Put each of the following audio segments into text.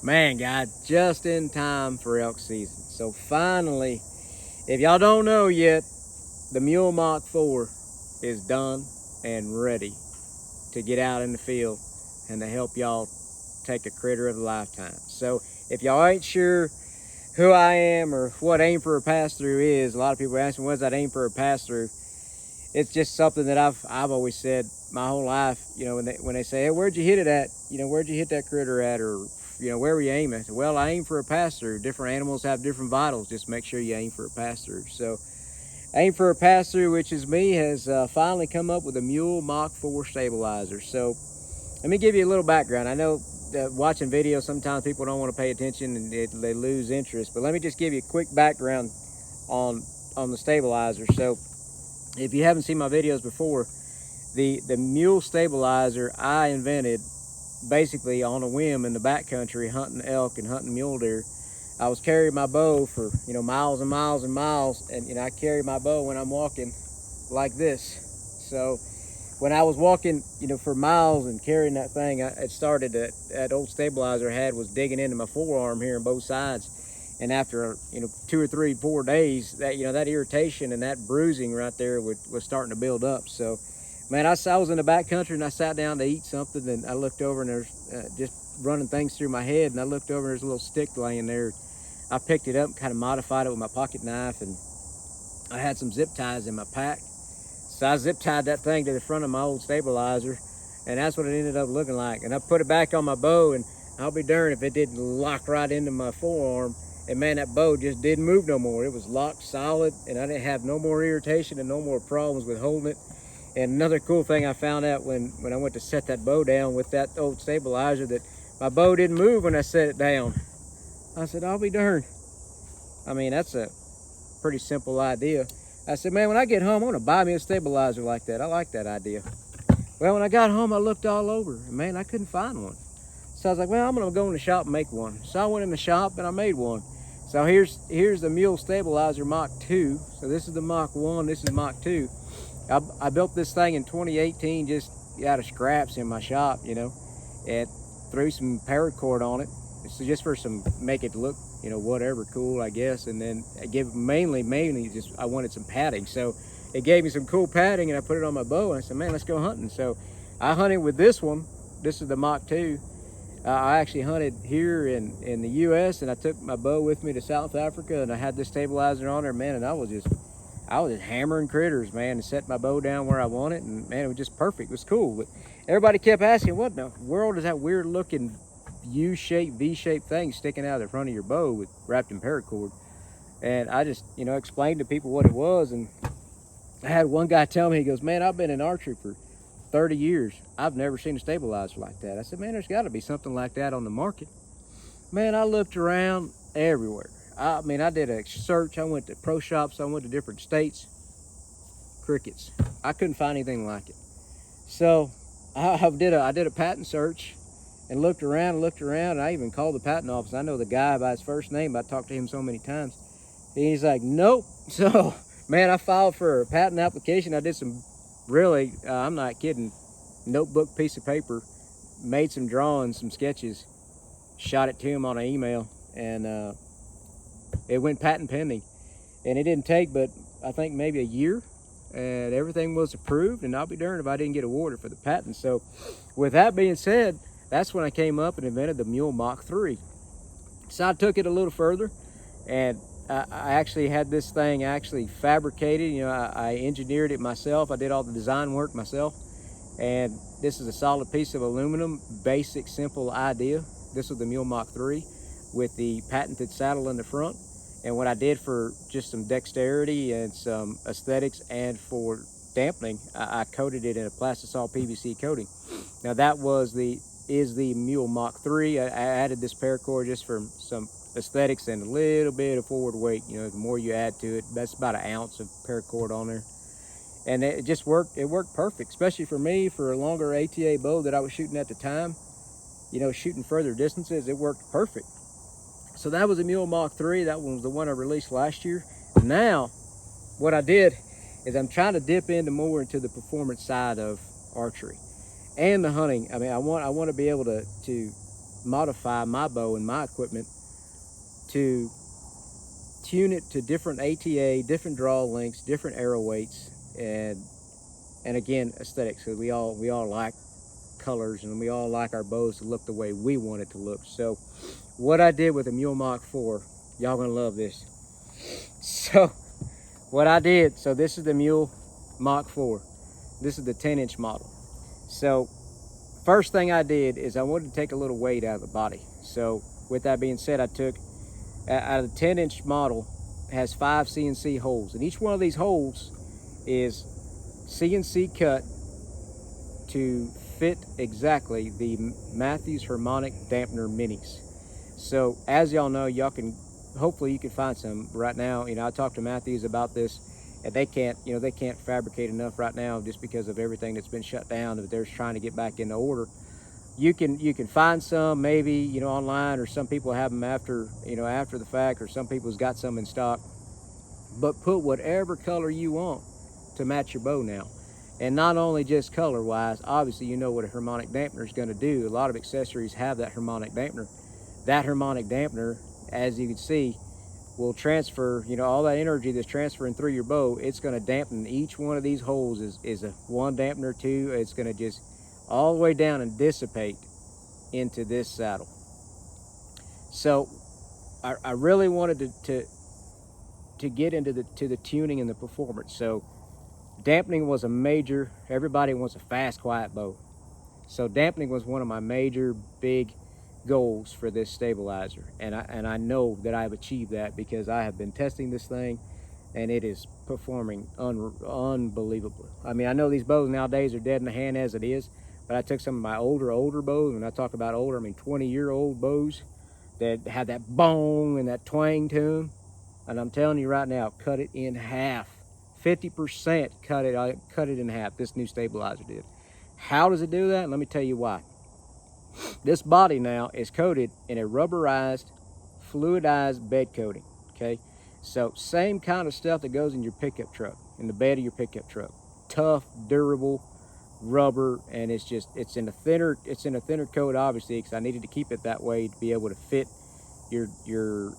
Man, guys, just in time for elk season. So finally, if y'all don't know yet, the Mule Mach 4 is done and ready to get out in the field and to help y'all take a critter of a lifetime. So if y'all ain't sure who I am or what Aim for a Pass Through is, a lot of people ask me, what's that Aim for a Pass Through? It's just something that I've always said my whole life. You know, when they say, hey, where'd you hit it at? You know, where'd you hit that critter at? Or, you know, where were you aiming? Well, I aim for a pass through. Different animals have different vitals. Just make sure you aim for a pass through. So, Aim for a Pass Through, which is me, has finally come up with a Mule Mach 4 stabilizer. So, let me give you a little background. I know watching videos, sometimes people don't want to pay attention and they lose interest. But let me just give you a quick background on the stabilizer. So, if you haven't seen my videos before, the mule stabilizer I invented basically on a whim in the backcountry, hunting elk and hunting mule deer. I was carrying my bow for miles and miles and miles, and I carry my bow when I'm walking like this. So when I was walking for miles and carrying that thing, it started that old stabilizer I had was digging into my forearm here on both sides. And after 2 or 3 4 days, that irritation and that bruising right there was starting to build up. So man, I was in the back country and I sat down to eat something, and I looked over and there's just running things through my head, and I looked over and there's a little stick laying there. I picked it up and kind of modified it with my pocket knife, and I had some zip ties in my pack. So I zip tied that thing to the front of my old stabilizer, and that's what it ended up looking like. And I put it back on my bow, and I'll be darned if it didn't lock right into my forearm. And man, that bow just didn't move no more. It was locked solid, and I didn't have no more irritation and no more problems with holding it. And another cool thing I found out when I went to set that bow down with that old stabilizer, that my bow didn't move when I set it down. I said, I'll be darned. I mean, that's a pretty simple idea. I said, man, when I get home, I'm gonna buy me a stabilizer like that. I like that idea. Well, when I got home, I looked all over, and man, I couldn't find one. So I was like, well, I'm gonna go in the shop and make one. So I went in the shop and I made one. So here's the Mule Stabilizer Mach 2. So this is the Mach 1, this is Mach 2. I built this thing in 2018 just out of scraps in my shop, and threw some paracord on it. So just for make it look, whatever, cool, I guess. And then I give mainly just, I wanted some padding. So it gave me some cool padding, and I put it on my bow, and I said, man, let's go hunting. So I hunted with this one. This is the Mach 2. I actually hunted here in the U.S., and I took my bow with me to South Africa, and I had this stabilizer on there, man, and I was just hammering critters, man, and set my bow down where I want it, and man, it was just perfect. It was cool. But everybody kept asking, what in the world is that weird looking U-shaped, V-shaped thing sticking out of the front of your bow wrapped in paracord? And I just, explained to people what it was, and I had one guy tell me, he goes, man, I've been in archery for 30 years. I've never seen a stabilizer like that. I said, man, there's got to be something like that on the market. Man, I looked around everywhere. I mean, I did a search. I went to pro shops. I went to different states. Crickets. I couldn't find anything like it. So I did a patent search and looked around and looked around. And I even called the patent office. I know the guy by his first name. I talked to him so many times. And he's like, nope. So, man, I filed for a patent application. I did some really, I'm not kidding, notebook piece of paper, made some drawings, some sketches, shot it to him on an email, and it went patent pending. And it didn't take but I think maybe a year, and everything was approved, and I'll be darned if I didn't get awarded for the patent. So with that being said, that's when I came up and invented the Mule Mach 3. So I took it a little further, and I actually had this thing actually fabricated. I engineered it myself. I did all the design work myself. And this is a solid piece of aluminum, basic, simple idea. This was the Mule Mach 3 with the patented saddle in the front. And what I did for just some dexterity and some aesthetics and for dampening, I coated it in a plastisol PVC coating. Now that is the Mule Mach 3. I added this paracord just for some aesthetics and a little bit of forward weight. The more you add to it, that's about an ounce of paracord on there. And it just worked. It worked perfect, especially for me, for a longer ATA bow that I was shooting at the time. Shooting further distances, it worked perfect. So that was a Mule Mach 3. That one was the one I released last year. Now, what I did is I'm trying to dip more into the performance side of archery and the hunting. I mean, I want to be able to modify my bow and my equipment to tune it to different ATA, different draw lengths, different arrow weights, and again, aesthetics. So we all like colors, and we all like our bows to look the way we want it to look. So what I did with the Mule Mach 4, y'all gonna love this. So what I did, so this is the Mule Mach 4. This is the 10-inch model. So first thing I did is I wanted to take a little weight out of the body. So with that being said, I took, out of the 10-inch model, has 5 CNC holes, and each one of these holes is CNC cut to fit exactly the Mathews Harmonic Dampener Minis. So as y'all know, y'all can, hopefully you can find some right now. You know, I talked to Mathews about this, and they can't, you know, they can't fabricate enough right now just because of everything that's been shut down, that they're trying to get back into order. You can find some maybe, you know, online, or some people have them after, you know, after the fact, or some people's got some in stock. But put whatever color you want to match your bow now. And not only just color wise, obviously you know what a harmonic dampener is going to do. A lot of accessories have that harmonic dampener. That harmonic dampener, as you can see, will transfer, you know, all that energy that's transferring through your bow. It's going to dampen each one of these holes. Is a 1 dampener, 2. It's going to just all the way down and dissipate into this saddle. So I really wanted to get into the tuning and the performance. So dampening was a major, everybody wants a fast, quiet bow. So dampening was one of my major big goals for this stabilizer. And I know that I've achieved that, because I have been testing this thing and it is performing unbelievably. I mean, I know these bows nowadays are dead in the hand as it is, but I took some of my older bows. When I talk about older, I mean 20-year-old bows that had that bong and that twang to them. And I'm telling you right now, cut it in half. 50% cut it in half. This new stabilizer did. How does it do that? Let me tell you why. This body now is coated in a rubberized, fluidized bed coating. Okay, so same kind of stuff that goes in your pickup truck, in the bed of your pickup truck. Tough, durable rubber, and it's in a thinner coat, obviously, because I needed to keep it that way to be able to fit your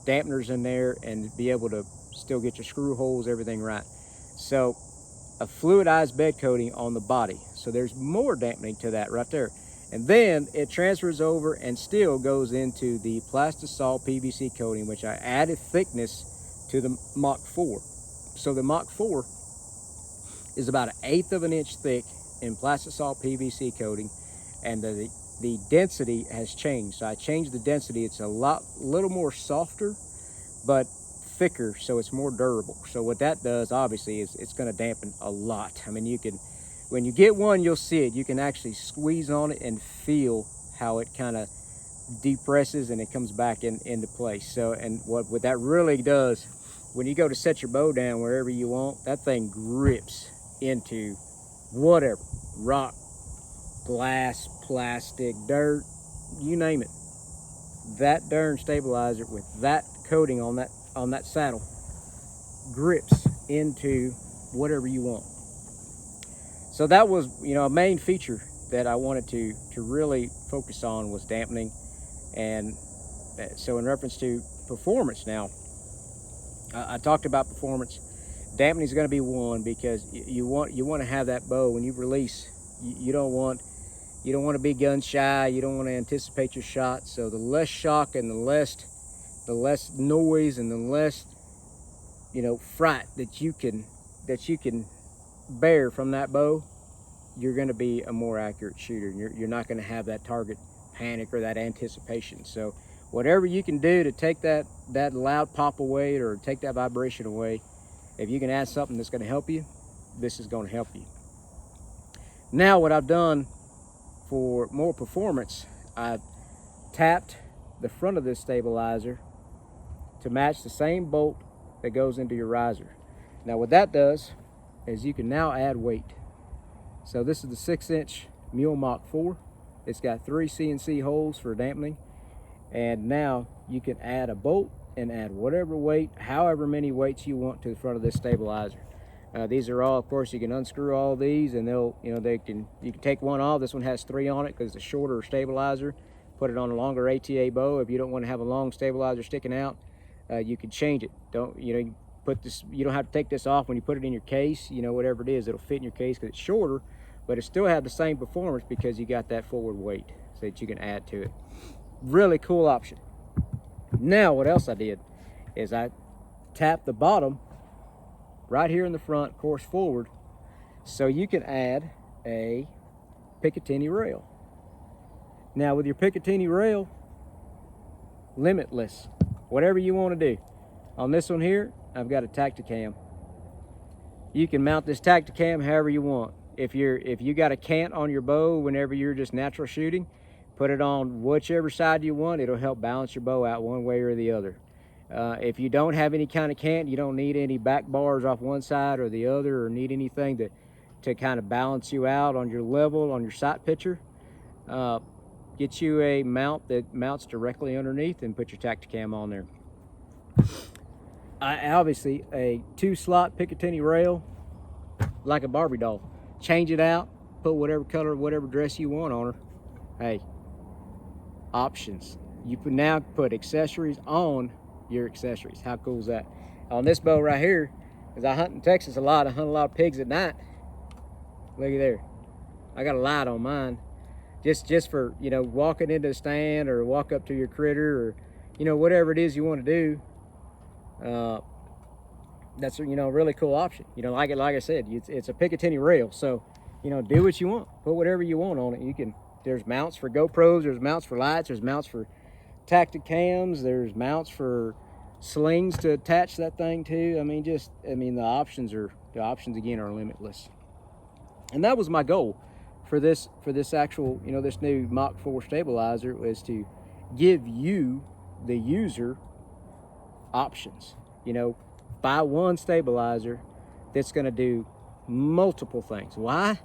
dampeners in there and be able to still get your screw holes, everything right. So a fluidized bed coating on the body. So there's more dampening to that right there. And then it transfers over and still goes into the Plastisol PVC coating, which I added thickness to the Mach 4. So the Mach 4 is about 1/8 of an inch thick in Plastisol PVC coating, and the density has changed. So I changed the density. It's a little more softer, but thicker, so it's more durable. So what that does, obviously, is it's going to dampen a lot. I mean, you can, when you get one, you'll see it. You can actually squeeze on it and feel how it kind of depresses and it comes back into place. So, and what that really does, when you go to set your bow down wherever you want, that thing grips into whatever, rock, glass, plastic, dirt, you name it. That darn stabilizer with that coating on that saddle grips into whatever you want. So that was, you know, a main feature that I wanted to really focus on, was dampening. And so in reference to performance now, I talked about performance. Dampening is going to be one, because you want to have that bow when you release. You don't want to be gun shy. You don't want to anticipate your shot. So the less shock and the less noise and the less, you know, fright that you can bear from that bow, you're going to be a more accurate shooter. You're not going to have that target panic or that anticipation. So whatever you can do to take that loud pop away, or take that vibration away, if you can add something that's going to help you, this is going to help you. Now what I've done for more performance, I've tapped the front of this stabilizer to match the same bolt that goes into your riser. Now what that does is you can now add weight. So this is the 6-inch Mule Mach 4. It's got 3 CNC holes for dampening, and now you can add a bolt and add whatever weight, however many weights you want, to the front of this stabilizer. These are all, of course, you can unscrew all these, and you can take one off. This one has 3 on it because it's a shorter stabilizer. put it on a longer ATA bow. If you don't want to have a long stabilizer sticking out, you can change it. You put this, you don't have to take this off when you put it in your case, whatever it is, it'll fit in your case because it's shorter, but it still have the same performance because you got that forward weight so that you can add to it. Really cool option. Now, what else I did is I tapped the bottom right here in the front, course forward, so you can add a Picatinny rail. Now with your Picatinny rail, limitless, whatever you want to do. On this one here, I've got a Tactacam. You can mount this Tactacam however you want. If you got a cant on your bow whenever you're just natural shooting, put it on whichever side you want. It'll help balance your bow out one way or the other. If you don't have any kind of cant, you don't need any back bars off one side or the other, or need anything to kind of balance you out on your level, on your sight picture, get you a mount that mounts directly underneath and put your Tactacam on there. Obviously, a 2-slot Picatinny rail, like a Barbie doll. Change it out, put whatever color, whatever dress you want on her. Hey, options. You can now put accessories on your accessories. How cool is that? On this bow right here, because I hunt in Texas a lot, I hunt a lot of pigs at night. Look at there. I got a light on mine. Just for, walking into the stand or walk up to your critter or, whatever it is you want to do. That's a really cool option. Like I said, it's a Picatinny rail, so do what you want, put whatever you want on it. There's mounts for GoPros, there's mounts for lights, there's mounts for Tactacams, there's mounts for slings to attach that thing to. The options again are limitless. And that was my goal for this actual, this new Mach 4 stabilizer, was to give you, the user, options. Buy one stabilizer that's going to do multiple things. Why?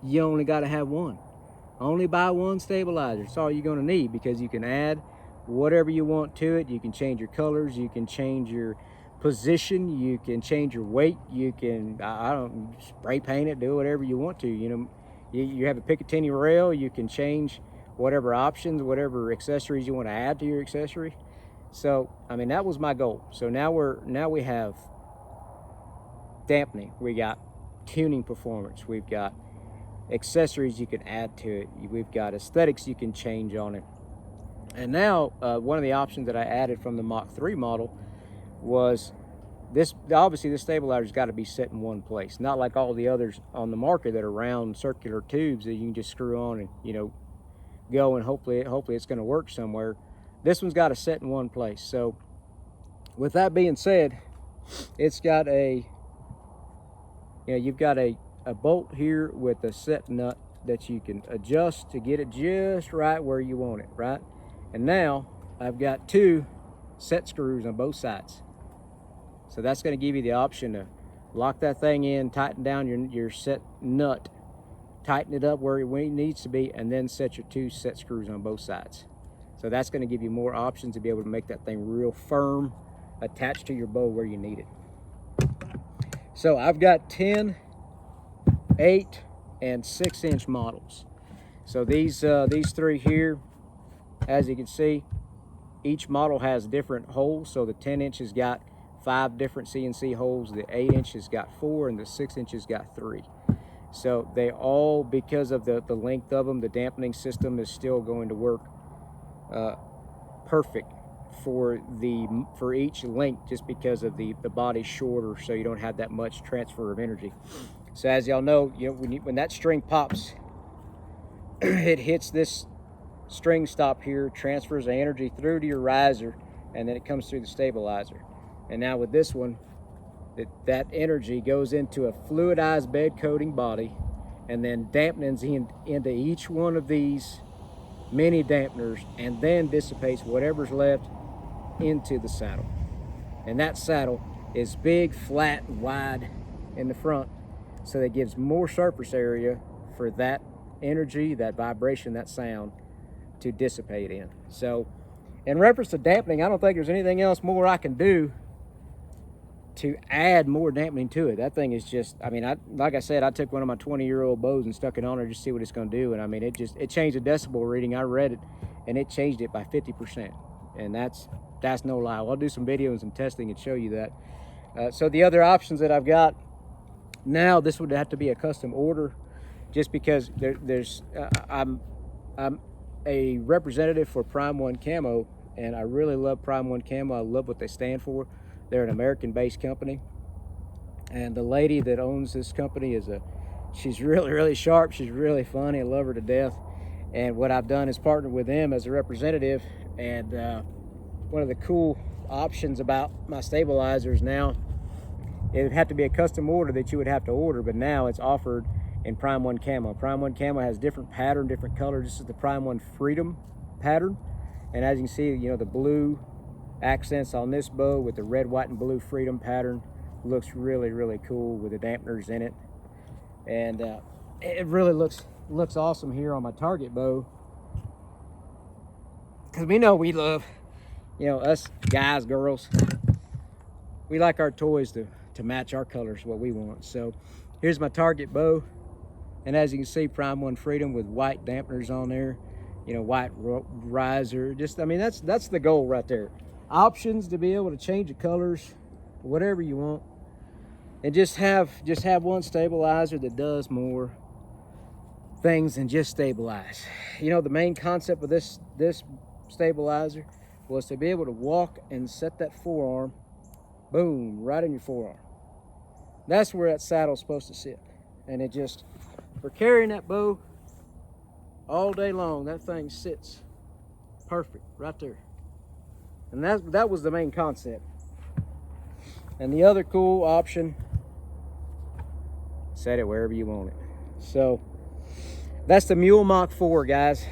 You only got to have one. Only buy one stabilizer. That's all you're going to need, because you can add whatever you want to it. You can change your colors, you can change your position, you can change your weight, you can spray paint it, do whatever you want to. You have a Picatinny rail, you can change whatever options, whatever accessories you want to add to your accessory. So that was my goal. So now we have dampening, we got tuning performance, we've got accessories you can add to it, we've got aesthetics you can change on it. And now one of the options that I added from the Mach 3 model was this. Obviously this stabilizer's got to be set in one place, not like all the others on the market that are round circular tubes that you can just screw on and go, and hopefully it's going to work somewhere. This one's got to set in one place. So with that being said, it's got you've got a bolt here with a set nut that you can adjust to get it just right where you want it, right? And now I've got 2 set screws on both sides. So that's going to give you the option to lock that thing in, tighten down your set nut, tighten it up where it needs to be, and then set your 2 set screws on both sides. So that's going to give you more options to be able to make that thing real firm, attached to your bow where you need it. So I've got 10, 8, and 6-inch models. So these 3 here, as you can see, each model has different holes. So the 10-inch has got 5 different CNC holes, the 8-inch has got 4, and the 6-inch has got 3. So they all, because of the length of them, the dampening system is still going to work perfect for each length, just because of the body's shorter, so you don't have that much transfer of energy. So as y'all know, when that string pops, it hits this string stop here, transfers the energy through to your riser, and then it comes through the stabilizer. And now with this one, that energy goes into a fluidized bed coating body, and then dampens into each one of these mini dampeners, and then dissipates whatever's left into the saddle. And that saddle is big, flat, and wide in the front, so that gives more surface area for that energy, that vibration, that sound to dissipate in. So in reference to dampening, I don't think there's anything else more I can do to add more dampening to it. That thing is just, like I said, I took one of my 20-year-old bows and stuck it on there just to see what it's going to do, and it changed the decibel reading. I read it, and it changed it by 50%. And that's no lie. I'll do some video and some testing and show you that. So the other options that I've got now, this would have to be a custom order, just because I'm a representative for Prime One Camo, and I really love Prime One Camo. I love what they stand for. They're an American-based company, and the lady that owns this company she's really sharp. She's really funny. I love her to death. And what I've done is partnered with them as a representative. And one of the cool options about my stabilizers now, it would have to be a custom order that you would have to order, but now it's offered in Prime One Camo. Prime One Camo has different pattern, different colors. This is the Prime One Freedom pattern. And as you can see, the blue accents on this bow with the red, white, and blue Freedom pattern looks really cool with the dampeners in it. And it really looks awesome here on my target bow, because we know we love, us guys, girls, we like our toys to match our colors, what we want. So here's my target bow, and as you can see, Prime One Freedom with white dampeners on there, white riser. Just, I mean, that's the goal right there. Options to be able to change the colors, whatever you want, and just have one stabilizer that does more things than just stabilize. The main concept of this stabilizer was to be able to walk and set that forearm, boom, right in your forearm. That's where that saddle's supposed to sit. And it just, for carrying that bow all day long, that thing sits perfect right there. And that was the main concept. And the other cool option, set it wherever you want it. So that's the Mule Mach 4, guys.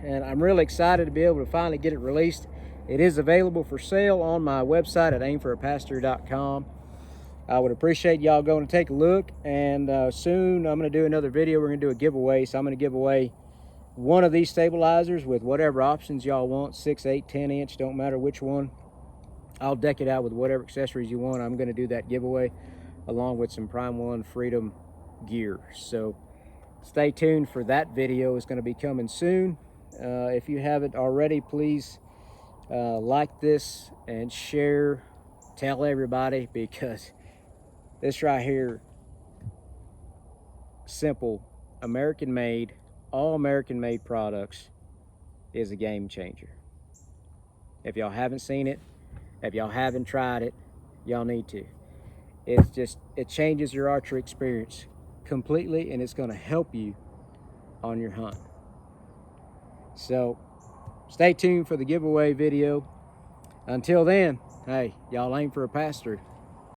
And I'm really excited to be able to finally get it released. It is available for sale on my website at aimforapastory.com. I would appreciate y'all going to take a look. And soon I'm going to do another video. We're going to do a giveaway. So I'm going to give away one of these stabilizers with whatever options y'all want, 6, 8, 10 inch, don't matter which one. I'll deck it out with whatever accessories you want. I'm going to do that giveaway along with some Prime One Freedom gear. So stay tuned for that video. It's going to be coming soon. If you haven't already, please like this and share, tell everybody, because this right here, simple, American made, all American made products, is a game changer. If y'all haven't seen it, if y'all haven't tried it, y'all need to. It changes your archery experience completely, and it's going to help you on your hunt. So stay tuned for the giveaway video. Until then, hey, y'all aim for a pass through.